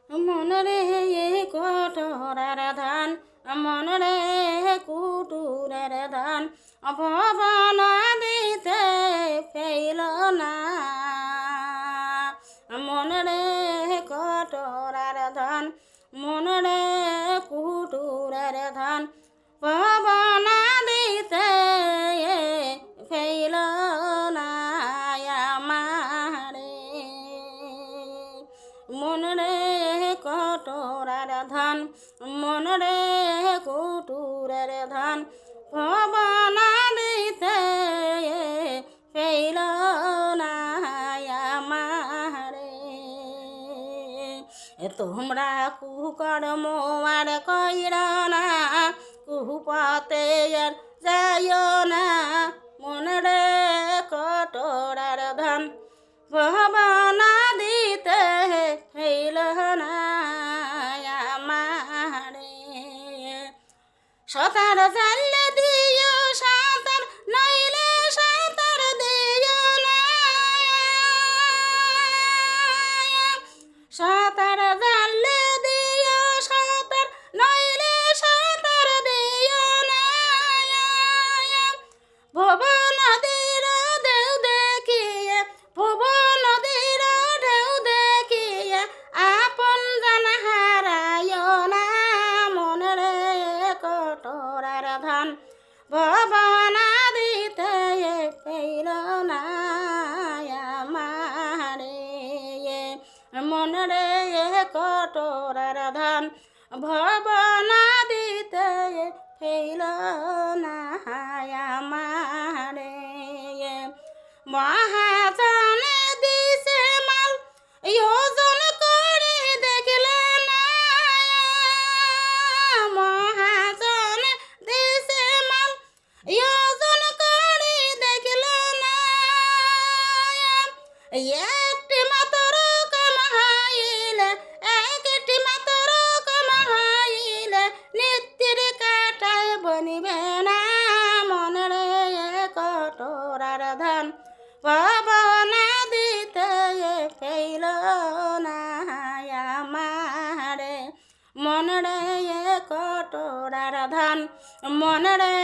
মনরে কঠোরার ধান মনরে কুটুরের ধান ভবন দিতে ফেইল না মনরে কঠোরার ধান মনরে কুটুরের ধান ভবন দিতে ফেইল না আমারে মনরে কটোরার ধান মনরে কুটুরের ধান ভবনা দিতে ফেইল না আমারে তোমরা কুকর্ম আর কইর না কুপতে আর যাইও না মনরে কটোরার ধান ভবনা দিতে ফেইল না আমারে সাঁতার জানলে দিও সাঁতার নইলে সাঁতার দিও না সাঁতার জানলে দিও সাঁতার নইলে সাঁতার দিও না ভবন নদীর ঢেউ দেখিয়ে ভবন নদীর ঢেউ দেখিয়ে আপন জন হারায় না মনরে কটোরার ধান ভবনা দিতে ফেইল না আমারে মনরে কটোরার ধান ভবনা দিতে ফেইল না আমারে মহাজন দিছে মাল ওজন করে দেখল না মহাজন দিছে মাল ওজন করে দেখল না একটি মাত্র কামাইলে একটি মাত্র কামাইলে নিত্যের কাটায় বনিবে না মনরে কটোরার ধান ভবনা দিতে ফেইল না আমারে মনরে কটোরার ধান মনরে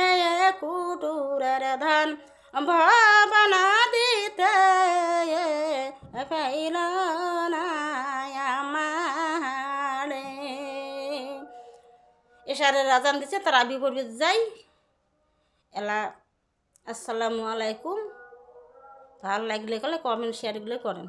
কুটুরের ধান ভবনা দিতে ফেইল না আমারে এশারের আজান দিচ্ছে তারাবি পড়বে যাই এলা আসসালামু আলাইকুম ভালো লাগলে কমেন্ট শেয়ারগুলো করেন।